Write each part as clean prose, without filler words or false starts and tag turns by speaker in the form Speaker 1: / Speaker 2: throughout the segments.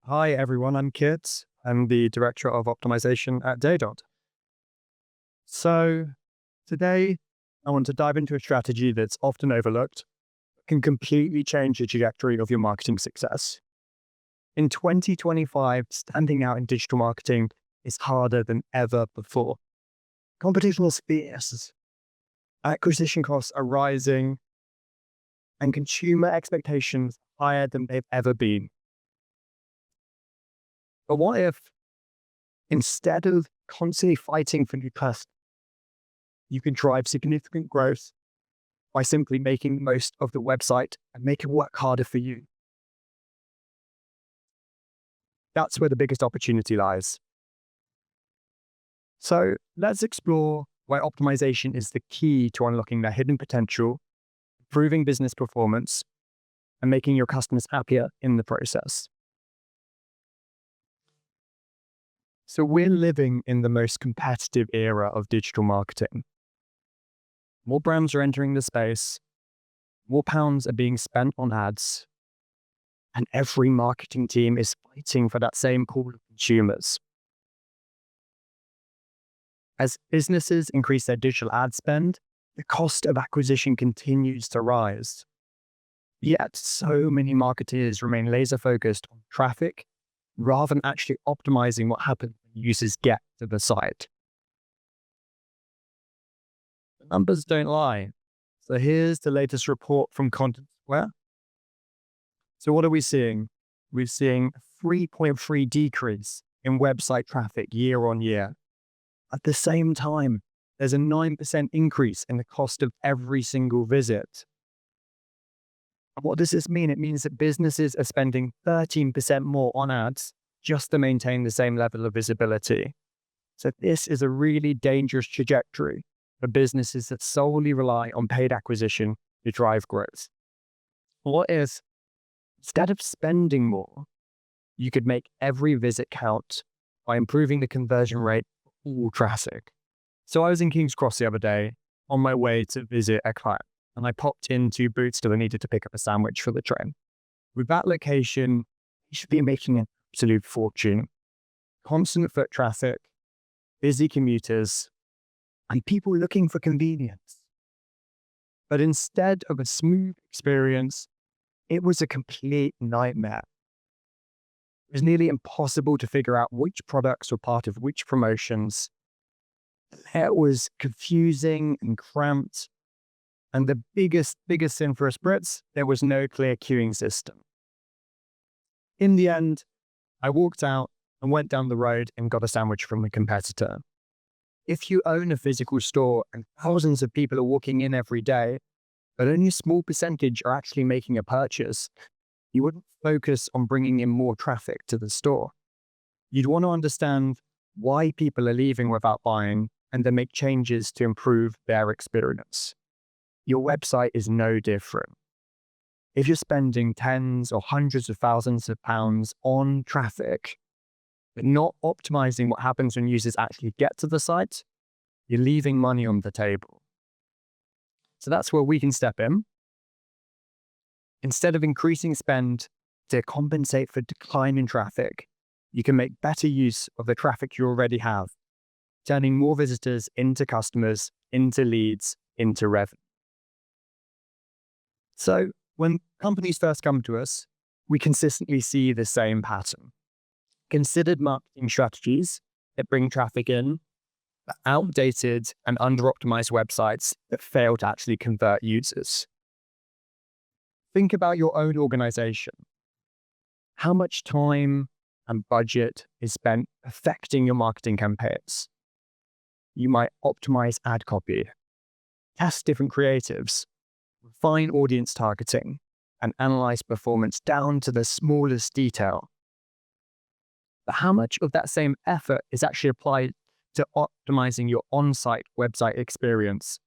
Speaker 1: Hi everyone, I'm Kit. I'm the Director of Optimisation at DayDot. So today I want to dive into a strategy that's often overlooked, can completely change the trajectory of your marketing success. In 2025, standing out in digital marketing is harder than ever before. Competition is fierce, acquisition costs are rising, and consumer expectations are higher than they've ever been. But what if instead of constantly fighting for new customers, you can drive significant growth by simply making the most of the website and make it work harder for you? That's where the biggest opportunity lies. So let's explore why optimization is the key to unlocking their hidden potential, improving business performance, and making your customers happier in the process. So we're living in the most competitive era of digital marketing. More brands are entering the space, more pounds are being spent on ads, and every marketing team is fighting for that same pool of consumers. As businesses increase their digital ad spend, the cost of acquisition continues to rise. Yet, so many marketers remain laser focused on traffic rather than actually optimizing what happens when users get to the site. The numbers don't lie. So here's the latest report from Content Square. So what are we seeing? We're seeing a 3.3 decrease in website traffic year on year. At the same time, there's a 9% increase in the cost of every single visit. And what does this mean? It means that businesses are spending 13% more on ads just to maintain the same level of visibility. So this is a really dangerous trajectory for businesses that solely rely on paid acquisition to drive growth. What if, instead of spending more, you could make every visit count by improving the conversion rate for all traffic? So I was in King's Cross the other day on my way to visit a client, and I popped into Boots because I needed to pick up a sandwich for the train. With that location, you should be making an absolute fortune. Constant foot traffic, busy commuters, and people looking for convenience. But instead of a smooth experience, it was a complete nightmare. It was nearly impossible to figure out which products were part of which promotions. It was confusing and cramped. And the biggest sin for us Brits, there was no clear queuing system. In the end, I walked out and went down the road and got a sandwich from a competitor. If you own a physical store and thousands of people are walking in every day, but only a small percentage are actually making a purchase, you wouldn't focus on bringing in more traffic to the store. You'd want to understand why people are leaving without buying and then make changes to improve their experience. Your website is no different. If you're spending tens or hundreds of thousands of pounds on traffic, but not optimizing what happens when users actually get to the site, you're leaving money on the table. So that's where we can step in. Instead of increasing spend to compensate for decline in traffic, you can make better use of the traffic you already have, turning more visitors into customers, into leads, into revenue. So when companies first come to us, we consistently see the same pattern. Considered marketing strategies that bring traffic in, but outdated and under-optimized websites that fail to actually convert users. Think about your own organization. How much time and budget is spent perfecting your marketing campaigns? You might optimize ad copy, test different creatives, refine audience targeting, and analyze performance down to the smallest detail. But how much of that same effort is actually applied to optimizing your on-site website experience?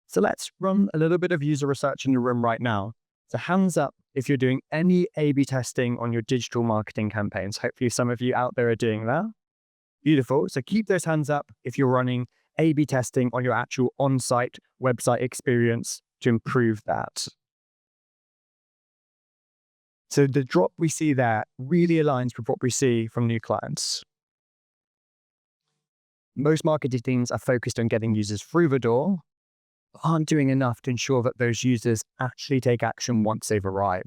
Speaker 1: So let's run a little bit of user research in the room right now. So hands up if you're doing any A/B testing on your digital marketing campaigns. Hopefully some of you out there are doing that. Beautiful. So keep those hands up if you're running A/B testing on your actual on-site website experience to improve that. So the drop we see there really aligns with what we see from new clients. Most marketing teams are focused on getting users through the door, but aren't doing enough to ensure that those users actually take action once they've arrived.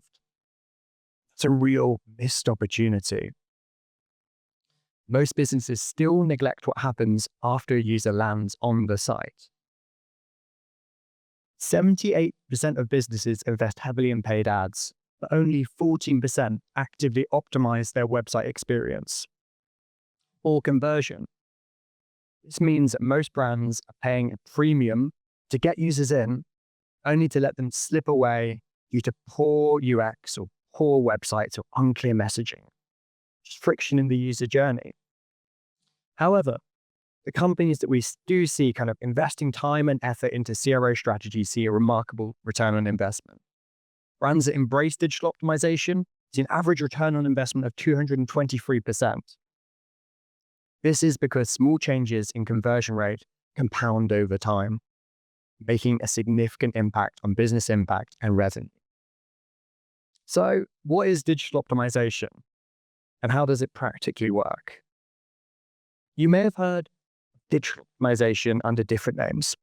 Speaker 1: It's a real missed opportunity. Most businesses still neglect what happens after a user lands on the site. 78% of businesses invest heavily in paid ads, but only 14% actively optimize their website experience or conversion. This means that most brands are paying a premium to get users in, only to let them slip away due to poor UX or poor websites or unclear messaging, just friction in the user journey. However, the companies that we do see kind of investing time and effort into CRO strategies see a remarkable return on investment. Brands that embrace digital optimization see an average return on investment of 223%. This is because small changes in conversion rate compound over time, making a significant impact on business impact and revenue. So, what is digital optimization and how does it practically work? You may have heard of digital optimization under different names: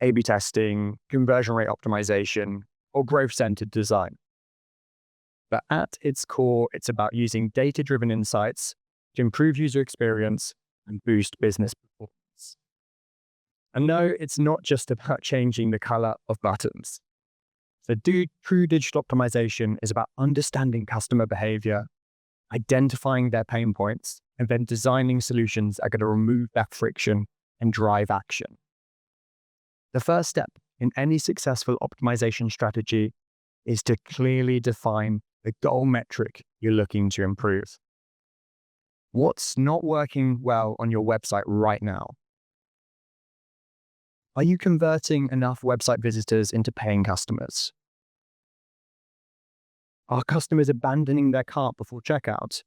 Speaker 1: A/B testing, conversion rate optimization, or growth-centered design. But at its core, it's about using data-driven insights to improve user experience and boost business performance. And no, it's not just about changing the color of buttons. So true digital optimization is about understanding customer behavior, identifying their pain points, and then designing solutions that are going to remove that friction and drive action. The first step in any successful optimization strategy is to clearly define the goal metric you're looking to improve. What's not working well on your website right now? Are you converting enough website visitors into paying customers? Are customers abandoning their cart before checkout?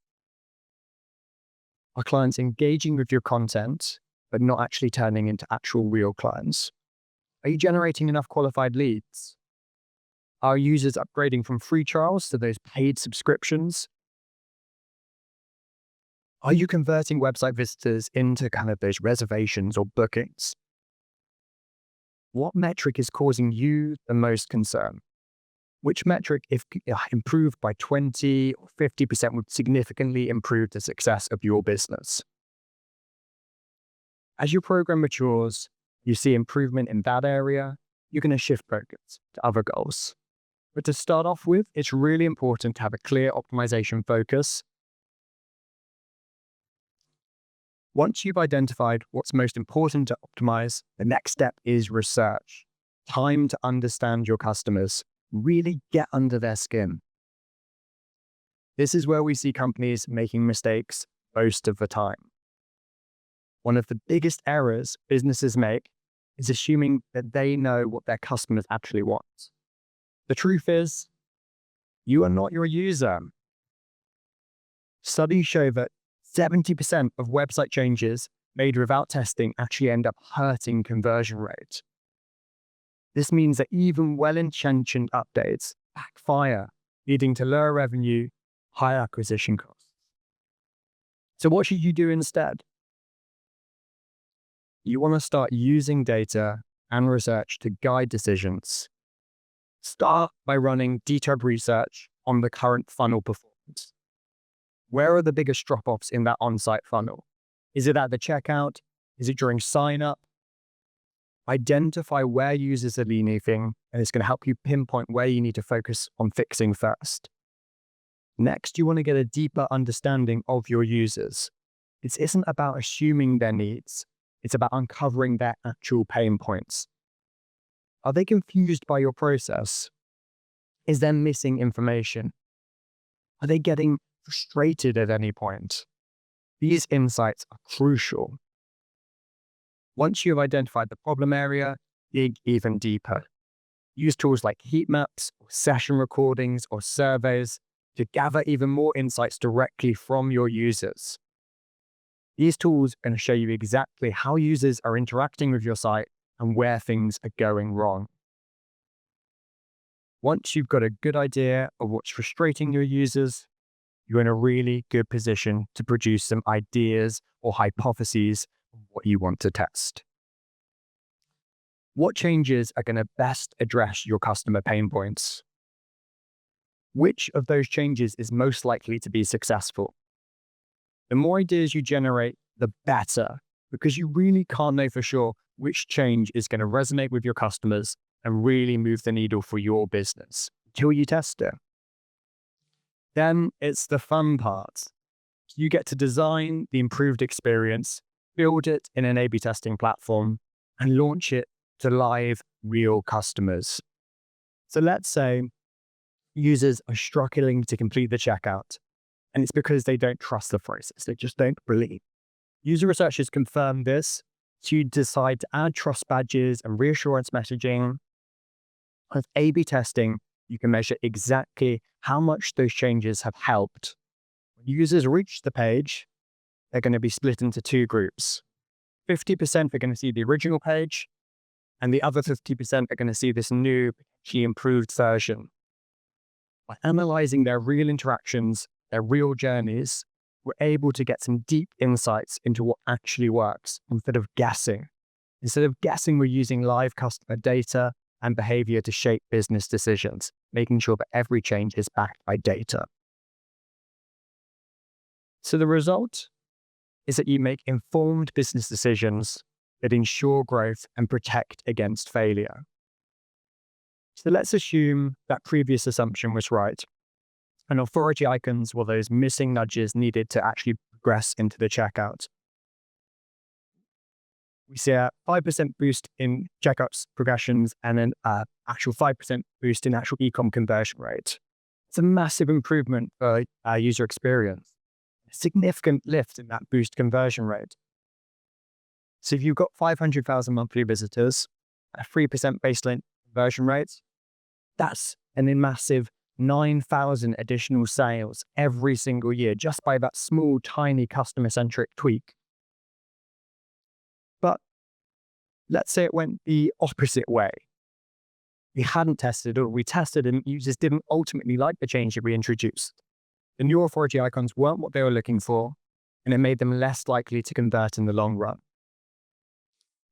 Speaker 1: Are clients engaging with your content, but not actually turning into actual real clients? Are you generating enough qualified leads? Are users upgrading from free trials to those paid subscriptions? Are you converting website visitors into kind of those reservations or bookings? What metric is causing you the most concern? Which metric, if improved by 20 or 50%, would significantly improve the success of your business? As your program matures, you see improvement in that area, you're going to shift focus to other goals. But to start off with, it's really important to have a clear optimization focus. Once you've identified what's most important to optimize, the next step is research. Time to understand your customers. Really get under their skin. This is where we see companies making mistakes most of the time. One of the biggest errors businesses make is assuming that they know what their customers actually want. The truth is, you are not your user. Studies show that 70% of website changes made without testing actually end up hurting conversion rate. This means that even well-intentioned updates backfire, leading to lower revenue, higher acquisition costs. So what should you do instead? You want to start using data and research to guide decisions. Start by running detailed research on the current funnel performance. Where are the biggest drop-offs in that on-site funnel? Is it at the checkout? Is it during sign-up? Identify where users are leaving, and it's going to help you pinpoint where you need to focus on fixing first. Next, you want to get a deeper understanding of your users. It isn't about assuming their needs. It's about uncovering their actual pain points. Are they confused by your process? Is there missing information? Are they getting frustrated at any point? These insights are crucial. Once you've identified the problem area, dig even deeper. Use tools like heat maps, or session recordings, or surveys to gather even more insights directly from your users. These tools are going to show you exactly how users are interacting with your site and where things are going wrong. Once you've got a good idea of what's frustrating your users, you're in a really good position to produce some ideas or hypotheses of what you want to test. What changes are going to best address your customer pain points? Which of those changes is most likely to be successful? The more ideas you generate, the better, because you really can't know for sure which change is going to resonate with your customers and really move the needle for your business until you test it. Then it's the fun part. You get to design the improved experience, build it in an A/B testing platform, and launch it to live, real customers. So let's say users are struggling to complete the checkout, and it's because they don't trust the process. They just don't believe. User researchers confirm this. So you decide to add trust badges and reassurance messaging. With A/B testing, you can measure exactly how much those changes have helped. When users reach the page, they're going to be split into two groups. 50% are going to see the original page, and the other 50% are going to see this new, potentially improved version. By analyzing their real interactions, their real journeys, we're able to get some deep insights into what actually works instead of guessing. Instead of guessing, we're using live customer data and behavior to shape business decisions, making sure that every change is backed by data. So the result is that you make informed business decisions that ensure growth and protect against failure. So let's assume that previous assumption was right. And authority icons were those missing nudges needed to actually progress into the checkout. We see a 5% boost in checkouts progressions and then actual 5% boost in actual e-com conversion rate. It's a massive improvement for our user experience. A significant lift in that boost conversion rate. So if you've got 500,000 monthly visitors, a 3% baseline conversion rate, that's a massive 9,000 additional sales every single year just by that small, tiny customer-centric tweak. But let's say it went the opposite way. We hadn't tested, or we tested and users didn't ultimately like the change that we introduced. The new authority icons weren't what they were looking for, and it made them less likely to convert in the long run.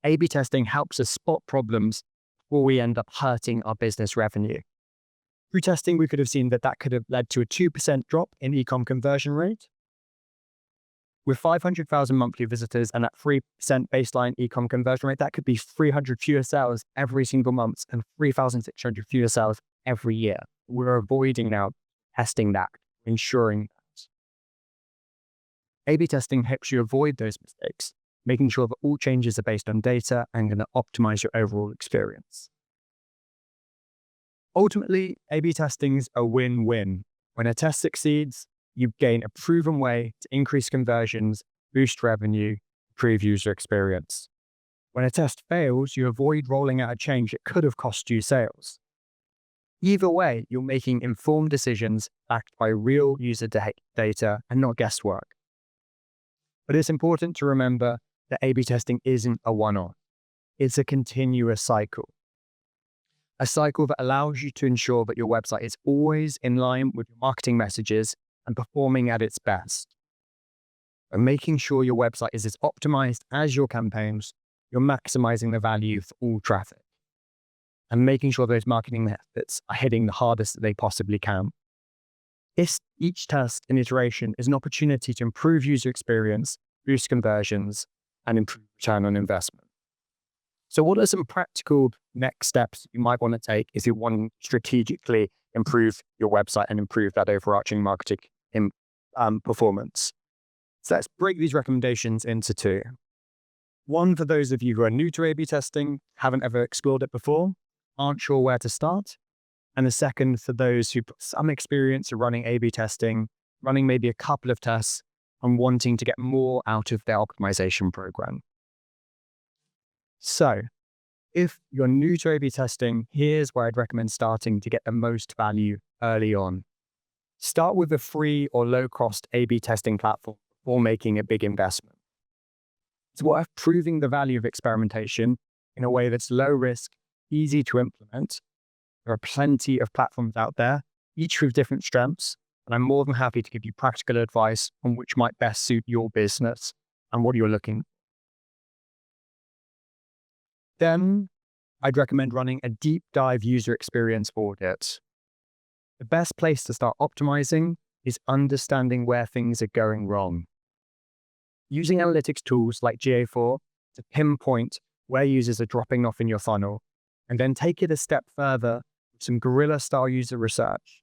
Speaker 1: A/B testing helps us spot problems before we end up hurting our business revenue. Through testing, we could have seen that could have led to a 2% drop in e-com conversion rate. With 500,000 monthly visitors and that 3% baseline e-com conversion rate, that could be 300 fewer sales every single month and 3,600 fewer sales every year. We're avoiding now testing that, ensuring that. A/B testing helps you avoid those mistakes, making sure that all changes are based on data and going to optimize your overall experience. Ultimately, A/B testing is a win-win. When a test succeeds, you gain a proven way to increase conversions, boost revenue, improve user experience. When a test fails, you avoid rolling out a change that could have cost you sales. Either way, you're making informed decisions backed by real user data and not guesswork. But it's important to remember that A/B testing isn't a one-off. It's a continuous cycle. A cycle that allows you to ensure that your website is always in line with your marketing messages and performing at its best. By making sure your website is as optimized as your campaigns, you're maximizing the value for all traffic and making sure those marketing methods are hitting the hardest that they possibly can. Each test and iteration is an opportunity to improve user experience, boost conversions, and improve return on investment. So what are some practical next steps you might want to take if you want to strategically improve your website and improve that overarching marketing performance? So let's break these recommendations into two. One for those of you who are new to A/B testing, haven't ever explored it before, aren't sure where to start. And the second for those who've got some experience of running A/B testing, running maybe a couple of tests and wanting to get more out of their optimization program. So if you're new to A/B testing, here's where I'd recommend starting to get the most value early on. Start with a free or low-cost A/B testing platform before making a big investment. It's worth proving the value of experimentation in a way that's low risk, easy to implement, There are plenty of platforms out there, each with different strengths, and I'm more than happy to give you practical advice on which might best suit your business and what you're looking for. Then I'd recommend running a deep dive user experience audit. The best place to start optimizing is understanding where things are going wrong. Using analytics tools like GA4 to pinpoint where users are dropping off in your funnel, and then take it a step further with some guerrilla-style user research.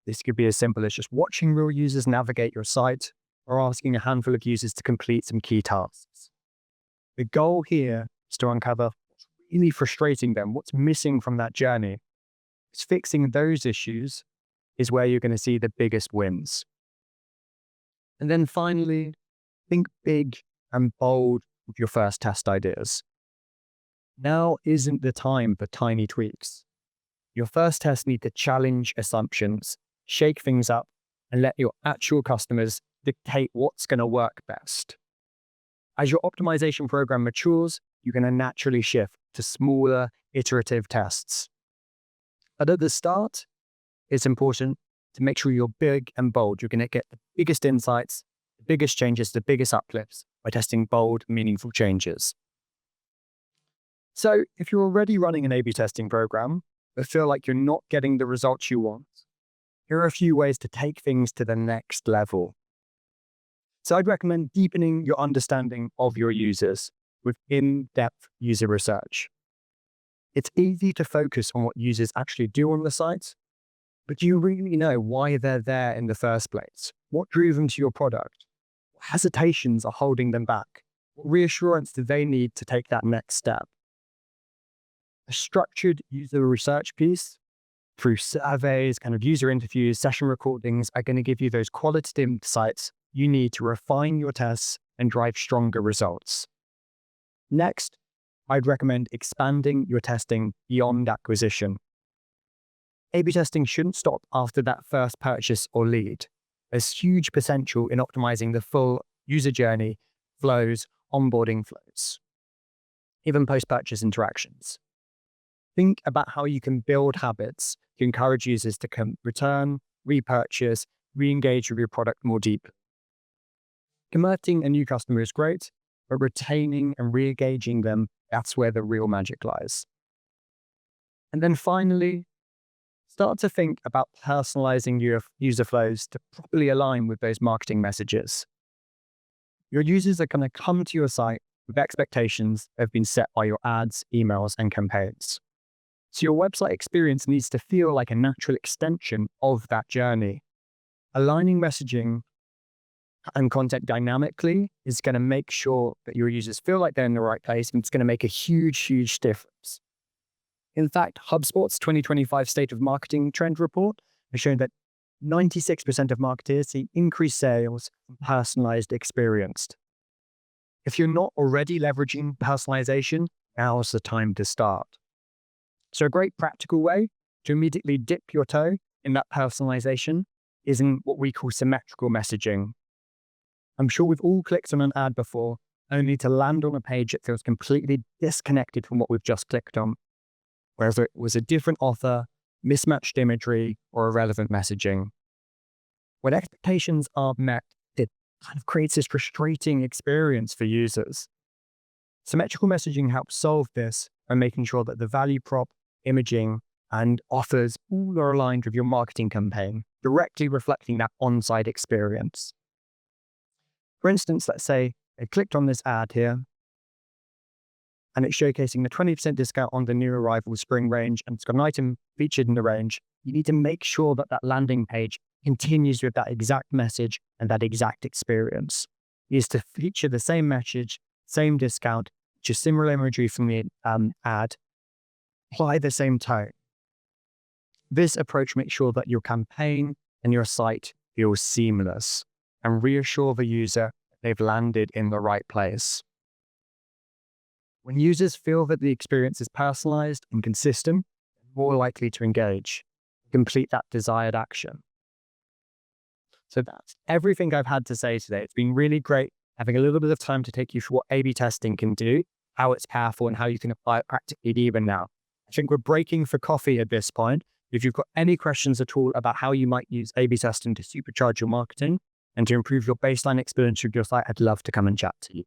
Speaker 1: This could be as simple as just watching real users navigate your site or asking a handful of users to complete some key tasks. The goal here is to uncover what's really frustrating them, what's missing from that journey. Because fixing those issues is where you're going to see the biggest wins. And then finally, think big and bold with your first test ideas. Now isn't the time for tiny tweaks. Your first tests need to challenge assumptions, shake things up, and let your actual customers dictate what's going to work best. As your optimization program matures, you're going to naturally shift to smaller, iterative tests. But at the start, it's important to make sure you're big and bold. You're going to get the biggest insights, the biggest changes, the biggest uplifts by testing bold, meaningful changes. So if you're already running an A/B testing program, but feel like you're not getting the results you want, here are a few ways to take things to the next level. So I'd recommend deepening your understanding of your users with in-depth user research. It's easy to focus on what users actually do on the site, but do you really know why they're there in the first place? What drew them to your product? What hesitations are holding them back? What reassurance do they need to take that next step? A structured user research piece through surveys, kind of user interviews, session recordings are going to give you those qualitative insights you need to refine your tests and drive stronger results. Next, I'd recommend expanding your testing beyond acquisition. A/B testing shouldn't stop after that first purchase or lead. There's huge potential in optimizing the full user journey, flows, onboarding flows, even post-purchase interactions. Think about how you can build habits to encourage users to return, repurchase, re-engage with your product more deeply. Converting a new customer is great, but retaining and re-engaging them, that's where the real magic lies. And then finally, start to think about personalizing your user flows to properly align with those marketing messages. Your users are going to come to your site with expectations that have been set by your ads, emails, and campaigns. So your website experience needs to feel like a natural extension of that journey. Aligning messaging and content dynamically is going to make sure that your users feel like they're in the right place, and it's going to make a huge, huge difference. In fact, HubSpot's 2025 State of Marketing Trend Report has shown that 96% of marketers see increased sales from personalized experience. If you're not already leveraging personalization, now's the time to start. So a great practical way to immediately dip your toe in that personalization is in what we call symmetrical messaging. I'm sure we've all clicked on an ad before, only to land on a page that feels completely disconnected from what we've just clicked on, whether it was a different offer, mismatched imagery, or irrelevant messaging. When expectations aren't met, it kind of creates this frustrating experience for users. Symmetrical messaging helps solve this by making sure that the value prop, imaging, and offers all are aligned with your marketing campaign, directly reflecting that on-site experience. For instance, let's say I clicked on this ad here, and it's showcasing the 20% discount on the new arrival spring range, and it's got an item featured in the range. You need to make sure that that landing page continues with that exact message and that exact experience. It is to feature the same message, same discount, just similar imagery from the ad, apply the same tone. This approach makes sure that your campaign and your site feel seamless and reassure the user that they've landed in the right place. When users feel that the experience is personalized and consistent, they're more likely to engage, complete that desired action. So that's everything I've had to say today. It's been really great having a little bit of time to take you through what A/B testing can do, how it's powerful, and how you can apply it practically even now. I think we're breaking for coffee at this point. If you've got any questions at all about how you might use A/B testing to supercharge your marketing and to improve your baseline experience with your site, I'd love to come and chat to you.